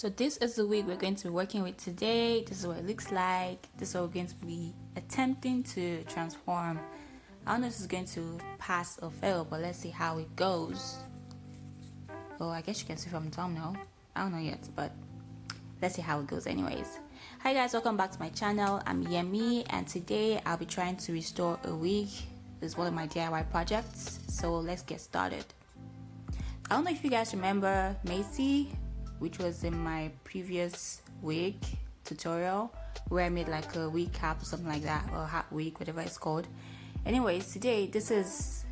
So this is the wig we're going to be working with today. This is what it looks like. This is what we're going to be attempting to transform. I don't know if this is going to pass or fail, but let's see how it goes. Oh, I guess you can see from the thumbnail. I don't know yet, but let's see how it goes anyways. Hi guys, welcome back to my channel. I'm Yemi, and today I'll be trying to restore a wig. This is one of my DIY projects, so let's get started. I don't know if you guys remember Macy, which was in my previous wig tutorial where I made like a wig cap or something like that, or hat wig, whatever it's called. Anyways, today this is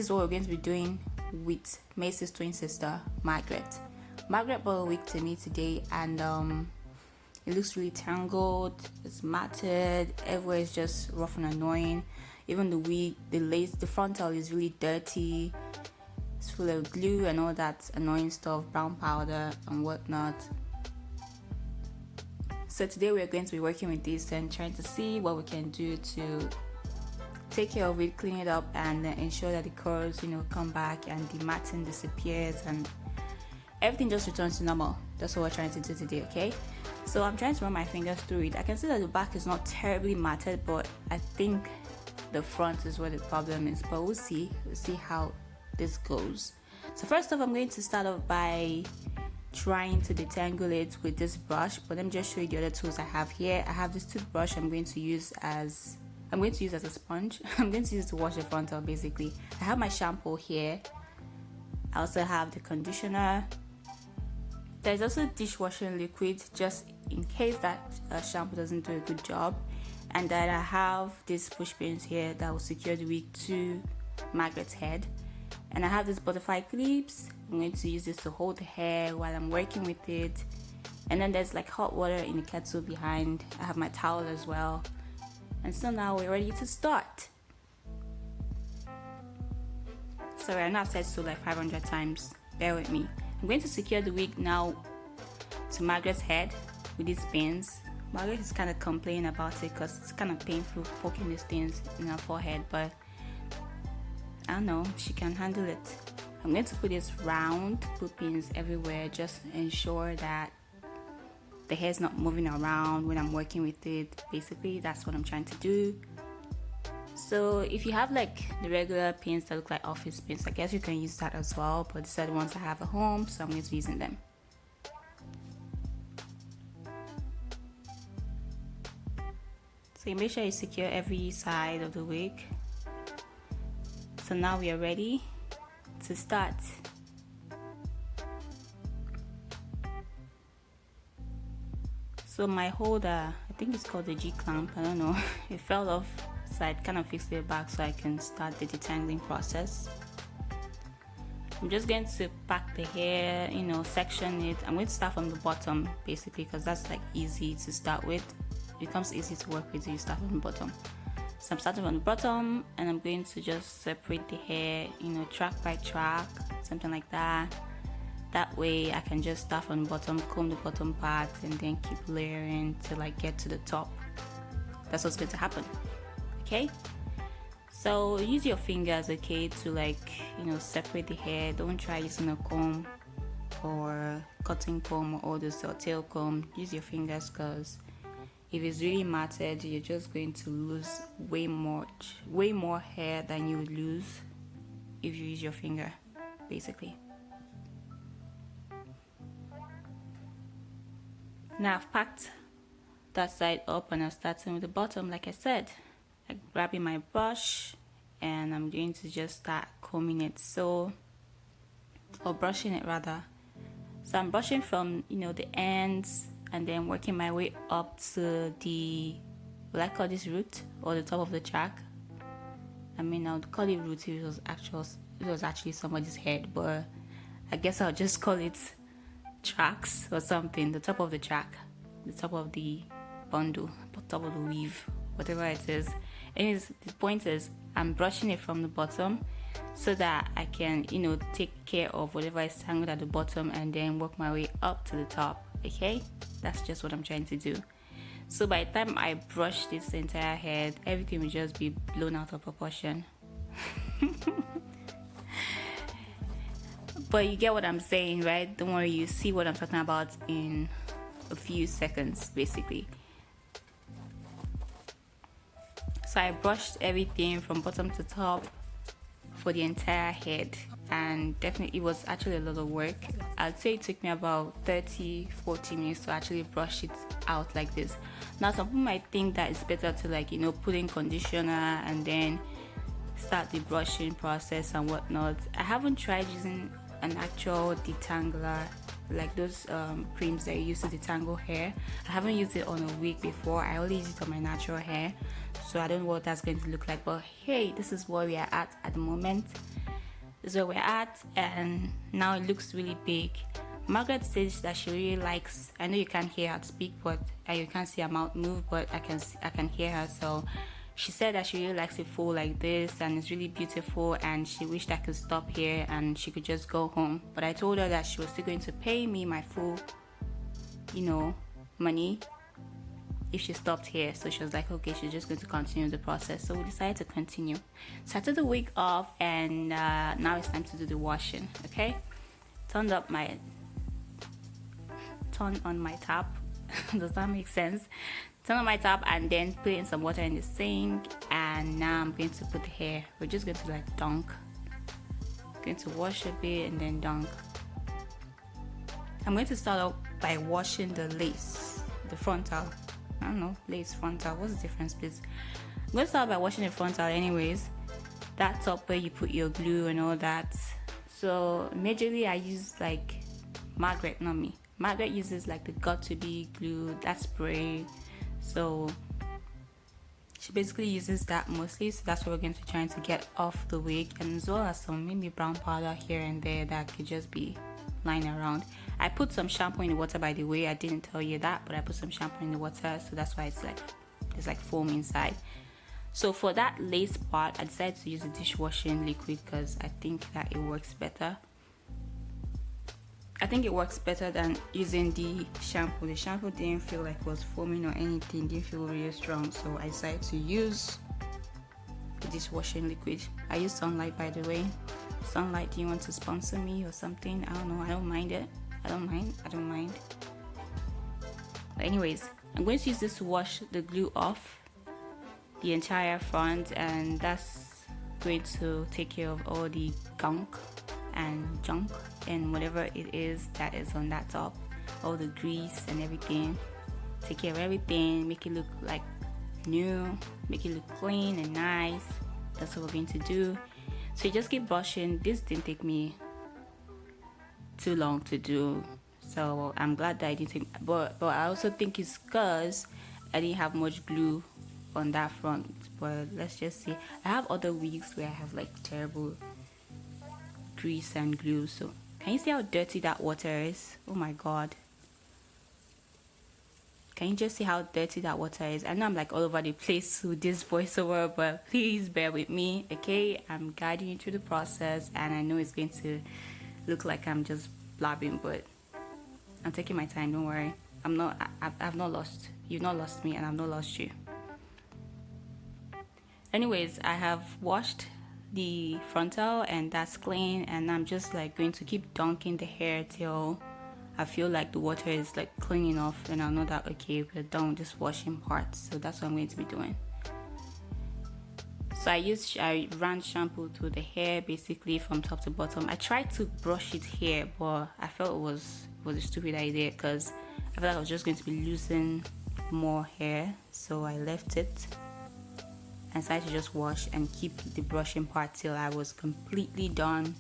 what we're going to be doing with Macy's twin sister Margaret. Margaret brought a wig to me today, and it looks really tangled, it's matted, everywhere is just rough and annoying. Even the wig, the lace, the frontal is really dirty. It's full of glue and all that annoying stuff, brown powder and whatnot. So today we're going to be working with this and trying to see what we can do to take care of it, clean it up, and ensure that the curls, come back and the matting disappears and everything just returns to normal. That's what we're trying to do today, okay? So I'm trying to run my fingers through it. I can see that the back is not terribly matted, but I think the front is where the problem is. But we'll see how this goes. So first off, I'm going to start off by trying to detangle it with this brush, but let me just show you the other tools I have here. I have this toothbrush I'm going to use as a sponge. I'm going to use it to wash the frontal basically. I have my shampoo here. I also have the conditioner. There's also dishwashing liquid just in case that shampoo doesn't do a good job. And then I have these push pins here that will secure the wig to Margaret's head. And I have these butterfly clips. I'm going to use this to hold the hair while I'm working with it. And then there's like hot water in the kettle behind. I have my towel as well. And so now we're ready to start. Sorry, I know I've said so like 500 times. Bear with me. I'm going to secure the wig now to Margaret's head with these pins. Margaret is kind of complaining about it because it's kind of painful poking these things in her forehead, but I don't know, she can handle it. I'm going to put this round, put pins everywhere, just ensure that the hair is not moving around when I'm working with it. Basically, that's what I'm trying to do. So if you have like the regular pins that look like office pins, I guess you can use that as well, but these are the ones I have at home, so I'm going to be using them. So you make sure you secure every side of the wig. So now we are ready to start. So my holder, I think it's called the G clamp, I don't know, it fell off, so I kind of fixed it back so I can start the detangling process. I'm just going to pack the hair, section it. I'm going to start from the bottom basically because that's like easy to start with. It becomes easy to work with if you start from the bottom. So I'm starting from the bottom and I'm going to just separate the hair, track by track, something like that. That way I can just start from the bottom, comb the bottom part, and then keep layering till I get to the top. That's what's going to happen, okay? So use your fingers, okay, to separate the hair. Don't try using a comb or cutting comb or all this or tail comb. Use your fingers because if it's really matted, you're just going to lose way more hair than you would lose if you use your finger, basically. Now I've packed that side up and I'm starting with the bottom. Like I said, I'm grabbing my brush and I'm going to just start combing it, or brushing it rather. So I'm brushing from the ends and then working my way up to the, what I call this, root or the top of the track. I mean, I would call it root if it was actually somebody's head, but I guess I'll just call it tracks or something. The top of the track, the top of the bundle, the top of the weave, whatever it is. Anyways, the point is I'm brushing it from the bottom so that I can take care of whatever is tangled at the bottom and then work my way up to the top. Okay, that's just what I'm trying to do. So by the time I brush this entire head, everything will just be blown out of proportion. But you get what I'm saying, right? Don't worry, you see what I'm talking about in a few seconds basically. So I brushed everything from bottom to top for the entire head, and definitely it was actually a lot of work. I'd say it took me about 30-40 minutes to actually brush it out like this. Now some people might think that it's better to, like, you know, put in conditioner and then start the brushing process and whatnot. I haven't tried using an actual detangler, like those creams that you use to detangle hair. I haven't used it on a wig before. I only use it on my natural hair, so I don't know what that's going to look like. But hey, this is where we are at the moment. This is where we're at, and now it looks really big. Margaret says that she really likes, I know you can't hear her speak, but you can't see her mouth move, but I can hear her. So she said that she really likes it full like this, and it's really beautiful, and she wished I could stop here and she could just go home. But I told her that she was still going to pay me my full, you know, money if she stopped here. So she was like, okay, she's just going to continue the process. So we decided to continue. So I took the wig off, and now it's time to do the washing. Okay, turn on my tap. Does that make sense? Turn on my tap and then put in some water in the sink, and now I'm going to put the hair. We're just going to like dunk. Going to wash a bit and then dunk. I'm going to start off by washing the lace, the frontal. I don't know, lace, frontal, what's the difference, please? I'm going to start by washing the frontal anyways. That top where you put your glue and all that. So majorly I use like Margaret, not me. Margaret uses like the got to be glue, that spray. So she basically uses that mostly. So that's what we're going to be trying to get off the wig, and as well as some maybe brown powder here and there that could just be lying around. I put some shampoo in the water, by the way. I didn't tell you that, but I put some shampoo in the water, so that's why it's like there's like foam inside. So for that lace part, I decided to use a dishwashing liquid because I think that it works better. I think it works better than using the shampoo. The shampoo didn't feel like it was foaming or anything, didn't feel really strong, so I decided to use the dishwashing liquid. I use Sunlight, by the way. Sunlight, do you want to sponsor me or something? I don't know, I don't mind it. I don't mind. But anyways, I'm going to use this to wash the glue off the entire front, and that's going to take care of all the gunk and junk and whatever it is that is on that top, all the grease and everything. Take care of everything, make it look like new, make it look clean and nice. That's what we're going to do. So you just keep brushing. This didn't take me too long to do, so I'm glad that I didn't take, but I also think it's because I didn't have much glue on that front. But let's just see. I have other wigs where I have like terrible grease and glue. So can you see how dirty that water is? Oh my god, can you just see how dirty that water is? I know I'm like all over the place with this voiceover, but please bear with me, okay? I'm guiding you through the process, and I know it's going to look like I'm just blabbing, but I'm taking my time, don't worry. I've not lost, you've not lost me, and I've not lost you. Anyways, I have washed the frontal and that's clean, and I'm just like going to keep dunking the hair till I feel like the water is like clean enough, and I'll know that okay, we're done with this washing part. So that's what I'm going to be doing. So I ran shampoo through the hair basically from top to bottom. I tried to brush it here, but I felt it was a stupid idea because I felt like I was just going to be losing more hair, so I left it and decided to just wash and keep the brushing part till I was completely done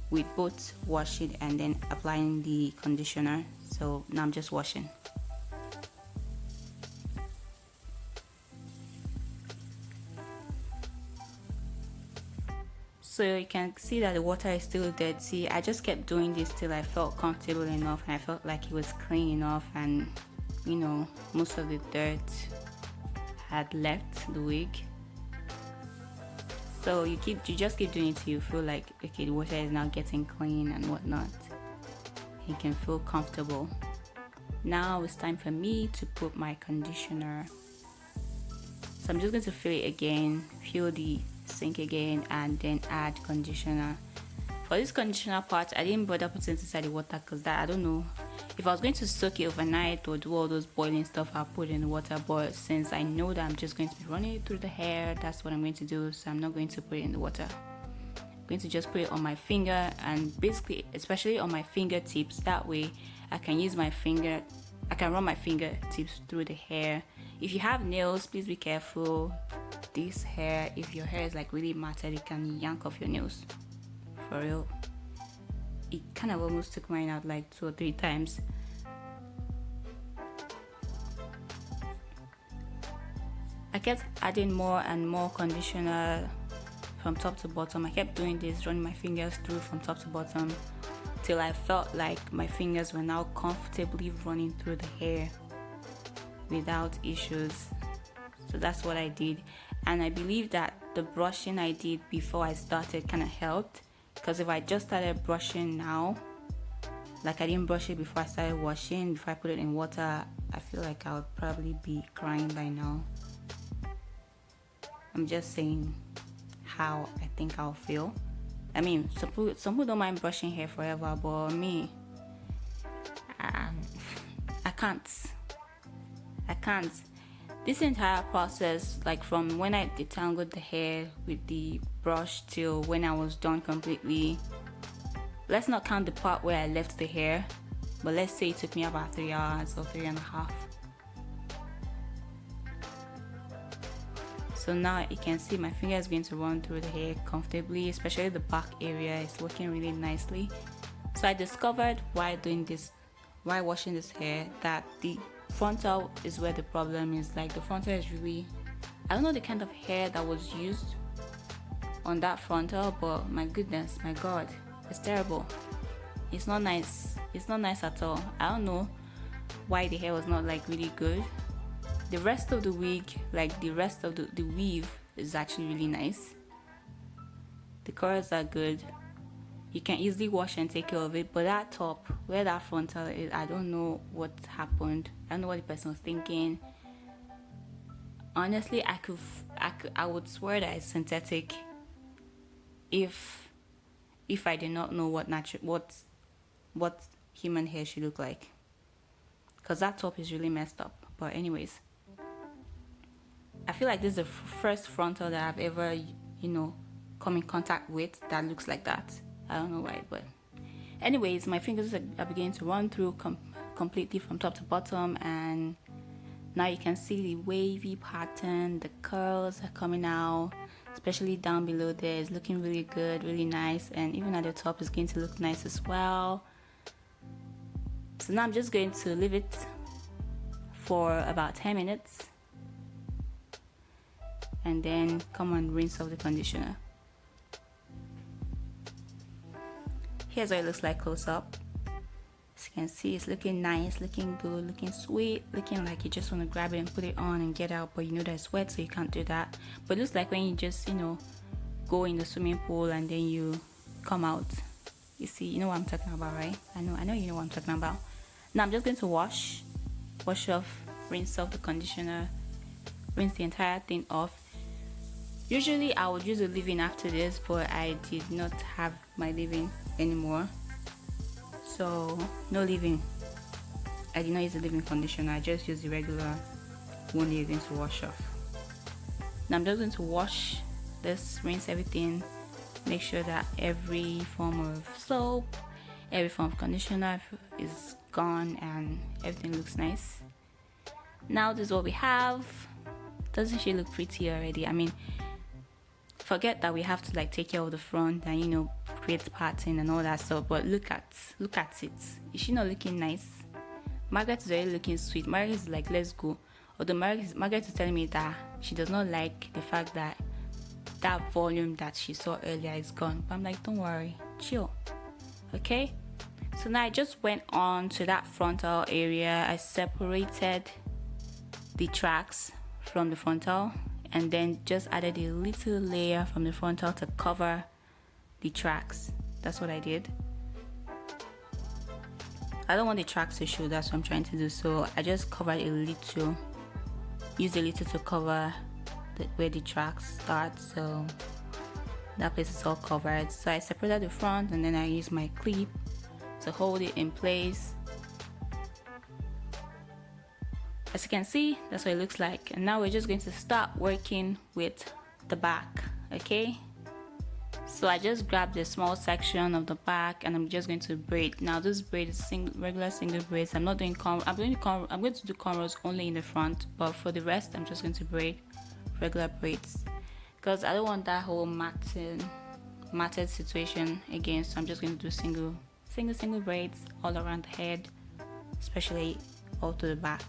with both washing and then applying the conditioner. So now I'm just washing. So you can see that the water is still dirty. I just kept doing this till I felt comfortable enough and I felt like it was clean enough, and you know, most of the dirt had left the wig. So you just keep doing it till you feel like okay, the water is now getting clean and whatnot. You can feel comfortable. Now it's time for me to put my conditioner. So I'm just going to fill it again, fill the sink again, and then add conditioner. For this conditioner part, I didn't bother putting it inside the water because that, I don't know if I was going to soak it overnight or do all those boiling stuff. I'll put it in the water, but since I know that I'm just going to be running it through the hair, that's what I'm going to do. So I'm not going to put it in the water. I'm going to just put it on my finger, and basically especially on my fingertips, that way I can use my finger, I can run my fingertips through the hair. If you have nails, please be careful. This hair, if your hair is like really matted, it can yank off your nails. For real, it kind of almost took mine out like 2 or 3 times. I kept adding more and more conditioner from top to bottom. I kept doing this, running my fingers through from top to bottom till I felt like my fingers were now comfortably running through the hair without issues. So that's what I did, and I believe that the brushing I did before I started kind of helped, because if I just started brushing now, like I didn't brush it before I started washing, before I put it in water, I feel like I would probably be crying by now. I'm just saying how I think I'll feel. I mean, some people don't mind brushing hair forever, but me, I can't. This entire process, like from when I detangled the hair with the brush till when I was done completely, let's not count the part where I left the hair, but let's say it took me about 3 hours or 3.5. So now you can see my finger is going to run through the hair comfortably, especially the back area is working really nicely. So I discovered while washing this hair, that the frontal is where the problem is. Like the frontal is really, I don't know the kind of hair that was used on that frontal, but my goodness, my god, it's terrible. It's not nice. It's not nice at all. I don't know why the hair was not like really good. The rest of the wig, like the rest of the weave is actually really nice. The colors are good. You can easily wash and take care of it, but that top, where that frontal is, I don't know what happened. I don't know what the person was thinking. Honestly, I would swear that it's synthetic if I did not know what human hair should look like, because that top is really messed up. But anyways, I feel like this is the first frontal that I've ever, come in contact with that looks like that. I don't know why, but anyways, my fingers are beginning to run through completely from top to bottom, and now you can see the wavy pattern. The curls are coming out, especially down below there. It's looking really good, really nice, and even at the top is going to look nice as well. So now I'm just going to leave it for about 10 minutes and then come and rinse off the conditioner. Here's what it looks like close up. As you can see, it's looking nice, looking good, looking sweet, looking like you just want to grab it and put it on and get out, but you know that it's wet, so you can't do that. But it looks like when you just go in the swimming pool and then you come out. You see, you know what I'm talking about, right? I know you know what I'm talking about. Now I'm just going to wash off, rinse off the conditioner, rinse the entire thing off. Usually I would use a leave-in after this, but I did not have my leave-in anymore, so no leave-in. I did not use the leave-in conditioner. I just used the regular one that you're going to wash off. Now I'm just going to wash this, rinse everything, make sure that every form of soap, every form of conditioner is gone and everything looks nice. Now this is what we have. Doesn't she look pretty already? I mean, forget that we have to like take care of the front and create the pattern and all that stuff, but look at it. Is she not looking nice? Margaret is already looking sweet. Margaret is like, let's go. Although Margaret is telling me that she does not like the fact that volume that she saw earlier is gone, but I'm like, don't worry, chill. Okay, so now I just went on to that frontal area. I separated the tracks from the frontal and then just added a little layer from the frontal to cover the tracks. That's what I did. I don't want the tracks to show, that's what I'm trying to do, so I just covered a little, used a little to cover where the tracks start. So that place is all covered. So I separated the front and then I use my clip to hold it in place. As you can see, that's what it looks like. And now we're just going to start working with the back. Okay, so I just grabbed a small section of the back and I'm just going to braid. Now this braid is regular single braids. I'm not doing I'm going to do cornrows only in the front, but for the rest I'm just going to braid regular braids because I don't want that whole matted situation again. So I'm just going to do single braids all around the head, especially all to the back.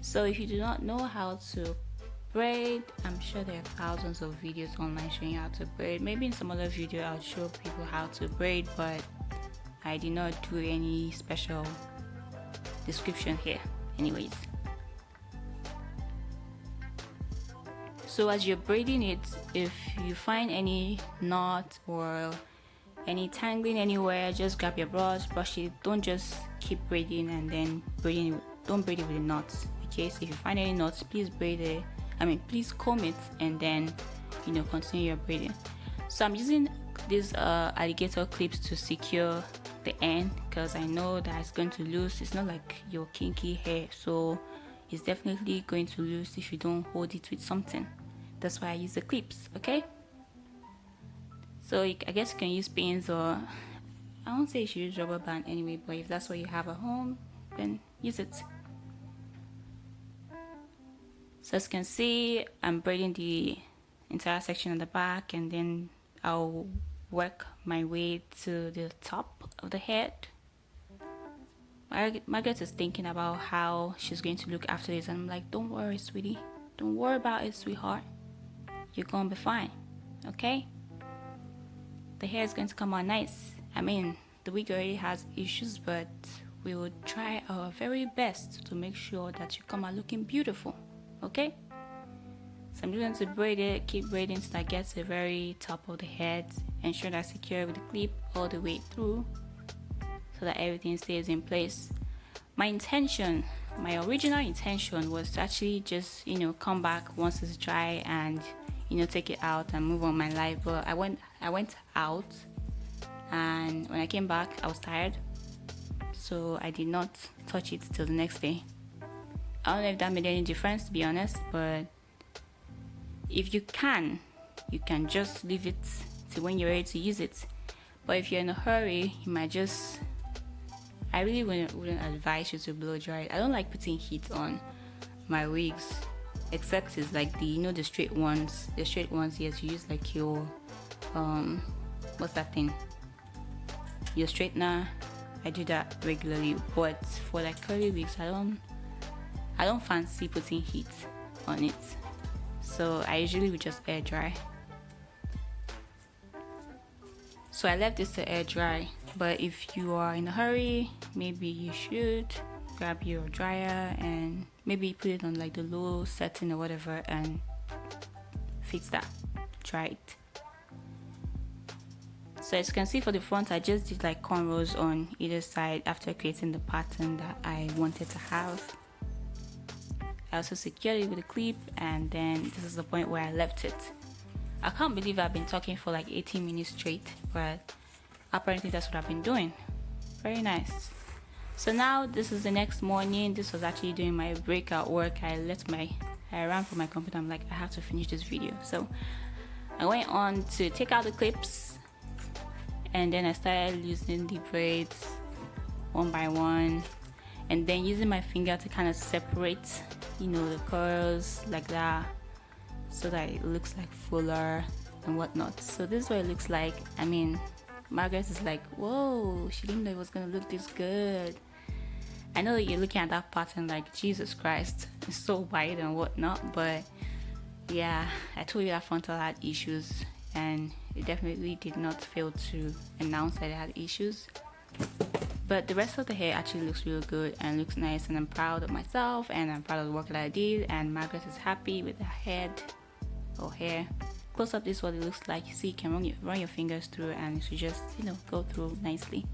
So if you do not know how to braid, I'm sure there are thousands of videos online showing you how to braid. Maybe in some other video I'll show people how to braid, but I did not do any special description here anyways. So as you're braiding it, if you find any knot or any tangling anywhere, just grab your brush it. Don't just keep braiding and then don't braid it with the knots. Okay, so if you find any knots, please please comb it and then continue your braiding. So I'm using these alligator clips to secure the end because I know that it's going to loose. It's not like your kinky hair, so it's definitely going to loose if you don't hold it with something. That's why I use the clips. Okay, so I guess you can use pins, or I won't say you should use rubber band anyway, but if that's what you have at home, then use it. So as you can see, I'm braiding the entire section at the back and then I'll work my way to the top of the head. Margaret is thinking about how she's going to look after this and I'm like, don't worry sweetie, don't worry about it sweetheart, you're gonna be fine. Okay, the hair is going to come out nice. I mean, the wig already has issues, but we will try our very best to make sure that you come out looking beautiful. Okay, so I'm just going to braid it, keep braiding till I get to the very top of the head. Ensure that I secure with the clip all the way through so that everything stays in place. My original intention was to actually just come back once it's dry and take it out and move on my life. But I went out, and when I came back I was tired, so I did not touch it till the next day. I don't know if that made any difference, to be honest, but if you can just leave it till when you're ready to use it. But if you're in a hurry, you might just, I really wouldn't advise you to blow dry it. I don't like putting heat on my wigs, except it's like the straight ones. The straight ones, yes, you use like your what's that thing? Your straightener. I do that regularly, but for like curly wigs, I don't fancy putting heat on it, so I usually would just air dry. So I left this to air dry, but if you are in a hurry, maybe you should grab your dryer and maybe put it on like the low setting or whatever and fix that, dry it. So as you can see, for the front I just did like cornrows on either side after creating the pattern that I wanted to have. I also secured it with a clip, and then this is the point where I left it. I can't believe I've been talking for like 18 minutes straight, but apparently that's what I've been doing. Very nice. So now this is the next morning. This was actually doing my breakout work. I ran from my computer. I'm like, I have to finish this video. So I went on to take out the clips, and then I started loosening the braids one by one, and then using my finger to kind of separate the curls like that, so that it looks like fuller and whatnot. So this is what it looks like. I mean, Margaret is like, whoa, she didn't know it was gonna look this good. I know that you're looking at that pattern like, Jesus Christ, it's so wide and whatnot, but yeah, I told you that frontal had issues, and it definitely did not fail to announce that it had issues. But the rest of the hair actually looks really good and looks nice, and I'm proud of myself and I'm proud of the work that I did, and Margaret is happy with the head or hair. Close up, this is what it looks like. You see, you can run your fingers through and it should just go through nicely.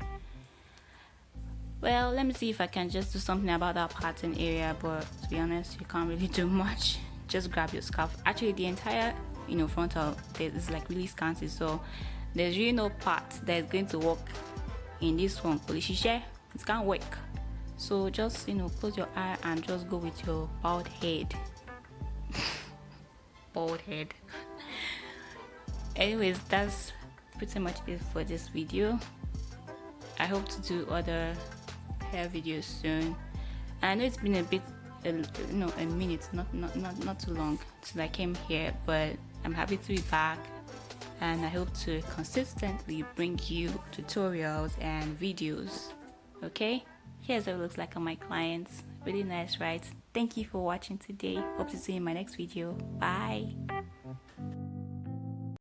Well, let me see if I can just do something about that pattern area, but to be honest, you can't really do much. Just grab your scarf. Actually, the entire front of this is like really scanty, so there's really no part that is going to work in this one. It can't work. So just close your eye and just go with your bald head. Bald head. Anyways, that's pretty much it for this video. I hope to do other hair videos soon. I know it's been a bit a minute, not too long since I came here, but I'm happy to be back, and I hope to consistently bring you tutorials and videos. Okay, here's what it looks like on my clients. Really nice, right? Thank you for watching today. Hope to see you in my next video. Bye.